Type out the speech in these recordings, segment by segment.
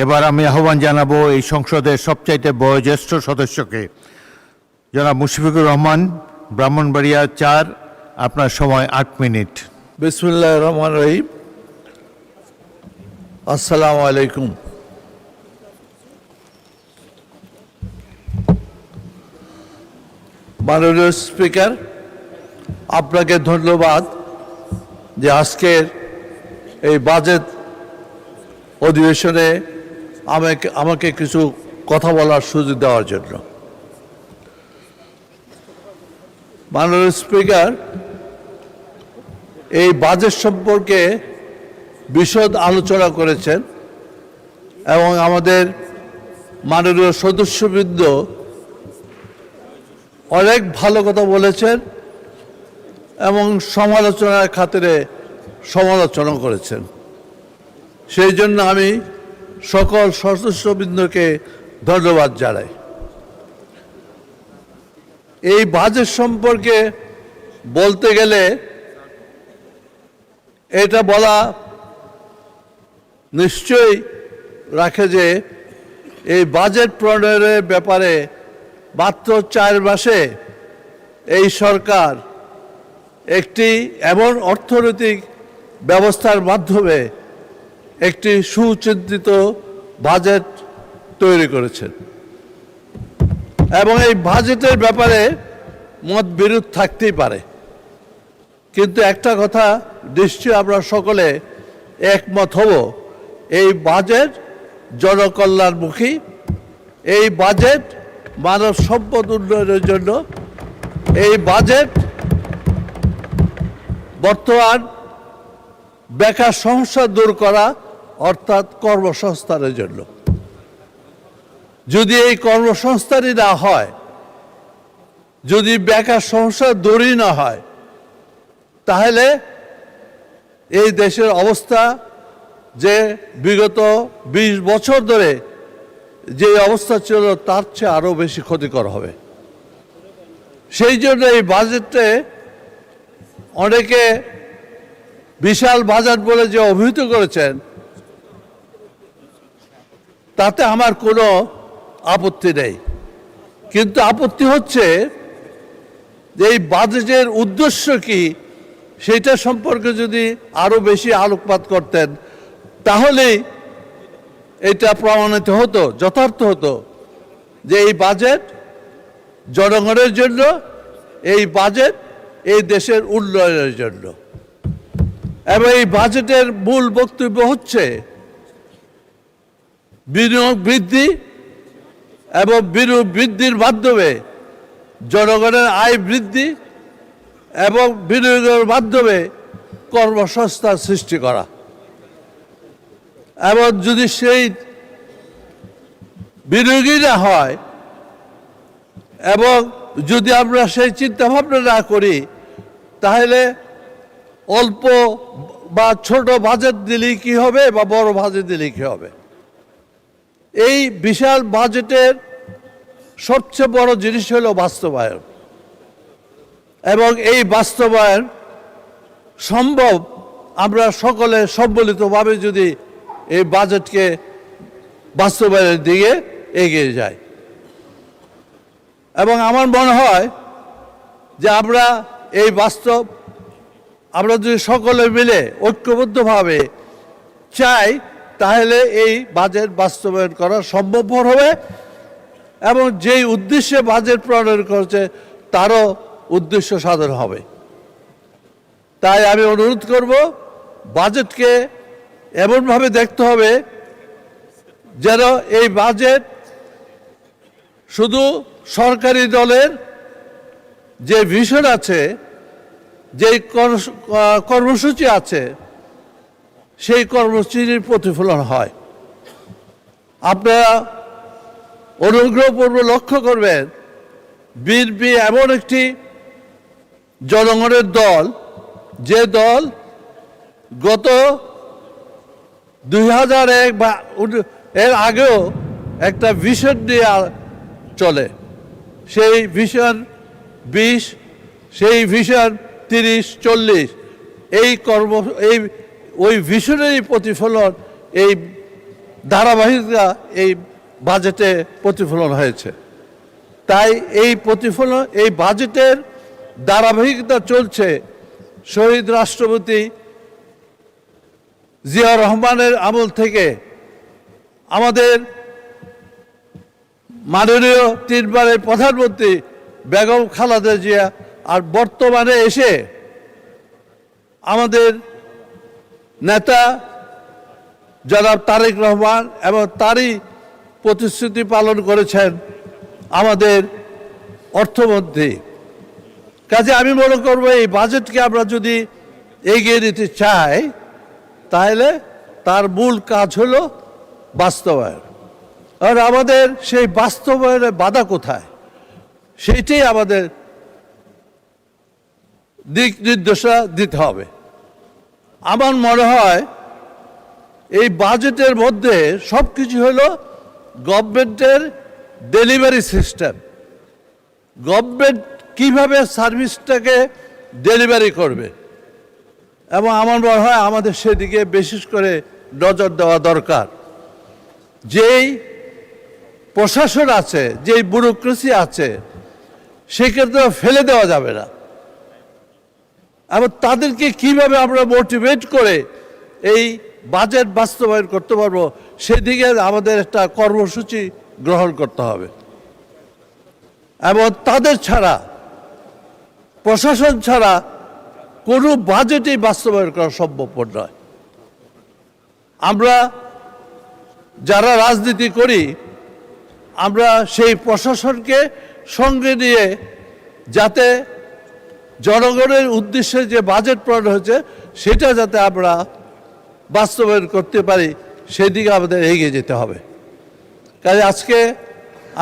এবার আমি আহ্বান জানাবো এই সংসদের সবচাইতে বয়োজ্যেষ্ঠ সদস্যকে, জনাব মুশফিকুর রহমান, ব্রাহ্মণবাড়িয়া ৪। আপনার সময় ৮ মিনিট। বিসমিল্লাহির রহমানির রহিম। আসসালামু আলাইকুম। মাননীয় স্পিকার, আপনাকে ধন্যবাদ যে আজকের এই বাজেট অধিবেশনে আমাকে কিছু কথা বলার সুযোগ দেওয়ার জন্য। মাননীয় স্পিকার, এই বাজেট সম্পর্কে বিশদ আলোচনা করেছেন এবং আমাদের মাননীয় সদস্যবৃন্দ অনেক ভালো কথা বলেছেন এবং সমালোচনার খাতিরে সমালোচনা করেছেন। সেই জন্য আমি সকল সদস্যবৃন্দকে ধন্যবাদ জানাই। এই বাজেট সম্পর্কে বলতে গেলে এটা বলা নিশ্চয়ই রাখে যে এই বাজেট প্রণয়নের ব্যাপারে মাত্র 4 মাসে এই সরকার একটি এমন অর্থনৈতিক ব্যবস্থার মাধ্যমে একটি সুচিন্তিত বাজেট তৈরি করেছেন এবং এই বাজেটের ব্যাপারে মতবিরোধ থাকতেই পারে, কিন্তু একটা কথা নিশ্চয়ই আমরা সকলে একমত হব, এই বাজেট জনকল্যাণমুখী, এই বাজেট মানব সম্পদ উন্নয়নের জন্য, এই বাজেট বর্তমান বেকার সমস্যা দূর করা অর্থাৎ কর্মসংস্থানের জন্য। যদি এই কর্মসংস্থানই না হয়, যদি বেকার সমস্যা দূরই না হয়, তাহলে এই দেশের অবস্থা যে বিগত 20 বছর ধরে যে অবস্থা ছিল তার চেয়ে আরও বেশি ক্ষতিকর হবে। সেই জন্য এই বাজেটে অনেকে বিশাল বাজেট বলে যে অভিহিত করেছেন, তাতে আমার কোনো আপত্তি নেই, কিন্তু আপত্তি হচ্ছে যে এই বাজেটের উদ্দেশ্য কি সেটা সম্পর্কে যদি আরও বেশি আলোকপাত করতেন তাহলেই এটা প্রমাণিত হতো, যথার্থ হতো যে এই বাজেট জনগণের জন্য, এই বাজেট এই দেশের উন্নয়নের জন্য। এবং এই বাজেটের মূল বক্তব্য হচ্ছে বিনিয়োগ বৃদ্ধি এবং বিনিয়োগ বৃদ্ধির মাধ্যমে জনগণের আয় বৃদ্ধি এবং বিনিয়োগের মাধ্যমে কর্মসংস্থান সৃষ্টি করা। এবং যদি সেই বিনিয়োগই না হয় এবং যদি আমরা সেই চিন্তা ভাবনা না করি, তাহলে অল্প বা ছোট বাজেট দিলেই কি হবে বা বড় বাজেট দিলেই কি হবে। এই বিশাল বাজেটের সবচেয়ে বড় জিনিস হলো বাস্তবায়ন, এবং এই বাস্তবায়ন সম্ভব আমরা সকলে সম্মিলিতভাবে যদি এই বাজেটকে বাস্তবায়নের দিকে এগিয়ে যাই। এবং আমার মনে হয় যে আমরা যদি সকলে মিলে ঐক্যবদ্ধভাবে চাই, তাহলে এই বাজেট বাস্তবায়ন করা সম্ভবপর হবে এবং যেই উদ্দেশ্যে বাজেট প্রণয়ন করেছে তারও উদ্দেশ্য সাধন হবে। তাই আমি অনুরোধ করব, বাজেটকে এমনভাবে দেখতে হবে যেন এই বাজেট শুধু সরকারি দলের যে ভিশন আছে, যে কর্মসূচি আছে, সেই কর্মসূচির প্রতিফলন হয়। আপনারা অনুগ্রহপূর্বক লক্ষ্য করবেন, বিএনপি এমন একটি জনগণের দল, যে দল গত 2001 বা এর আগেও একটা ভিশন নিয়ে চলে, সেই ভিশন 20, সেই ভিশন 30-40, ওই ভিশনেরই প্রতিফলন এই ধারাবাহিকতা এই বাজেটে প্রতিফলন হয়েছে। তাই এই প্রতিফলন, এই বাজেটের ধারাবাহিকতা চলছে শহীদ রাষ্ট্রপতি জিয়া রহমানের আমল থেকে আমাদের মাননীয় 3 বারের প্রধানমন্ত্রী বেগম খালেদা জিয়া, আর বর্তমানে এসে আমাদের নেতা জনাব তারেক রহমান, এবং তারই প্রতিশ্রুতি পালন করেছেন আমাদের অর্থমন্ত্রী। কাজে আমি মনে করব এই বাজেটকে আমরা যদি এগিয়ে নিতে চাই, তাহলে তার মূল কাজ হলো বাস্তবায়ন। আর আমাদের সেই বাস্তবায়নের বাধা কোথায়, সেইটাই আমাদের দিক নির্দেশনা দিতে হবে। আমার মনে হয় এই বাজেটের মধ্যে সব কিছু হলো গভর্নমেন্টের ডেলিভারি সিস্টেম, গভর্নমেন্ট কিভাবে সার্ভিসটাকে ডেলিভারি করবে, এবং আমার মনে হয় আমাদের সেদিকে বিশেষ করে নজর দেওয়া দরকার। যেই প্রশাসন আছে, যেই ব্যুরোক্রেসি আছে, সেক্ষেত্রে ফেলে দেওয়া যাবে না, এবং তাদেরকে কিভাবে আমরা মোটিভেট করে এই বাজেট বাস্তবায়ন করতে পারবো, সেদিকে আমাদের একটা কর্মসূচি গ্রহণ করতে হবে। এবং তাদের ছাড়া, প্রশাসন ছাড়া কোনো বাজেটই বাস্তবায়ন করা সম্ভবপর নয়। আমরা যারা রাজনীতি করি, আমরা সেই প্রশাসনকে সঙ্গে নিয়ে যাতে জনগণের উদ্দেশ্যে যে বাজেট প্রণয়ন হয়েছে সেটা যাতে আমরা বাস্তবায়ন করতে পারি, সেদিকে আমাদের এগিয়ে যেতে হবে। কাজে আজকে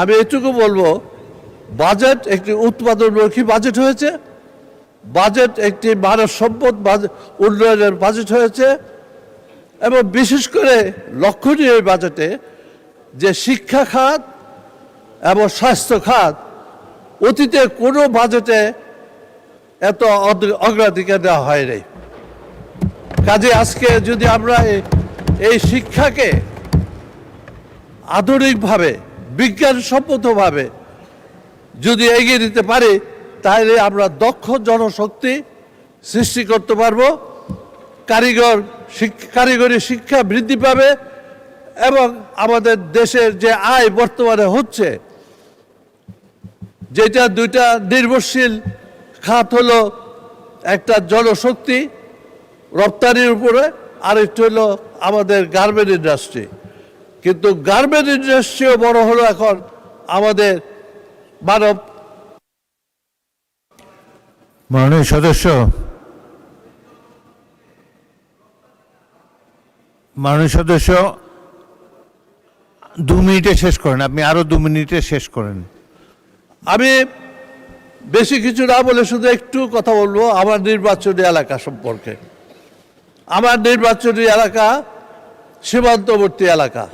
আমি এটুকু বলবো, বাজেট একটি উৎপাদনমুখী বাজেট হয়েছে, বাজেট একটি মানব সম্পদ উন্নয়নের বাজেট হয়েছে, এবং বিশেষ করে লক্ষণীয় এই বাজেটে যে শিক্ষা খাত এবং স্বাস্থ্য খাত অতীতে কোনো বাজেটে এত অগ্রাধিকার দেওয়া হয়নি। কাজে আজকে যদি আমরা এই শিক্ষাকে আধুনিকভাবে, বিজ্ঞানসম্মতভাবে যদি এগিয়ে দিতে পারি, তাহলে আমরা দক্ষ জনশক্তি সৃষ্টি করতে পারবো, কারিগরি শিক্ষা বৃদ্ধি পাবে, এবং আমাদের দেশের যে আয় বর্তমানে হচ্ছে, যেটা দুইটা নির্ভরশীল খাত হলো, একটা জনশক্তি রপ্তানির উপরে, আর একটু হলো আমাদের গার্মেন্ট ইন্ডাস্ট্রি। কিন্তু গার্মেন্ট ইন্ডাস্ট্রিও বড় হলো এখন আমাদের মাননীয় সদস্য, মাননীয় 2 মিনিটে শেষ করেন, আপনি আরো 2 মিনিটে শেষ করেন। আমি বেশি কিছু না বলে শুধু একটু কথা বলবো আমার নির্বাচনী এলাকা সম্পর্কে। আমার নির্বাচনী এলাকা সীমান্তবর্তী এলাকা।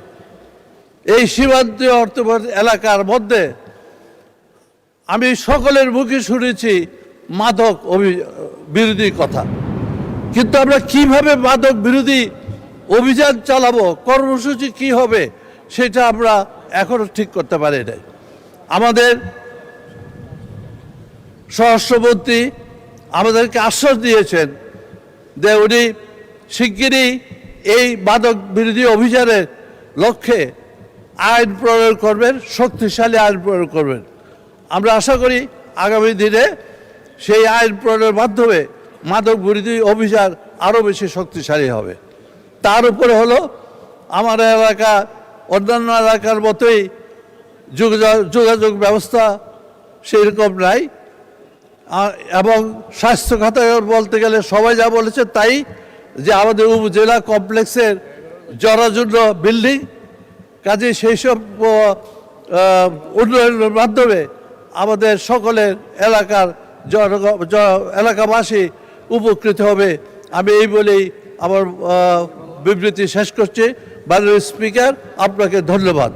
এই সীমান্তবর্তী এলাকার মধ্যে আমি সকলের মুখে শুনেছি মাদক বিরোধী কথা, কিন্তু আমরা কিভাবে মাদক বিরোধী অভিযান চালাবো, কর্মসূচি কি হবে, সেটা আমরা এখনো ঠিক করতে পারি নাই। আমাদের স্বরাষ্ট্রমন্ত্রী আমাদেরকে আশ্বাস দিয়েছেন যে উনি শিগগিরই এই মাদক বিরোধী অভিযানের লক্ষ্যে আইন প্রয়োগ করবেন, শক্তিশালী আইন প্রয়োগ করবেন। আমরা আশা করি আগামী দিনে সেই আইন প্রয়োগের মাধ্যমে মাদক বিরোধী অভিযান আরও বেশি শক্তিশালী হবে। তার উপরে হলো আমার এলাকা অন্যান্য এলাকার মতোই যোগাযোগ ব্যবস্থা সেরকম নাই, এবং স্বাস্থ্য খাতে বলতে গেলে সবাই যা বলেছে তাই, যে আমাদের উপজেলা কমপ্লেক্সের জরাজীর্ণ বিল্ডিং, কাজে সেই সব উন্নয়নের মাধ্যমে আমাদের সকলের এলাকাবাসী উপকৃত হবে। আমি এই বলেই আমার বিবৃতি শেষ করছি। মাননীয় স্পিকার, আপনাকে ধন্যবাদ।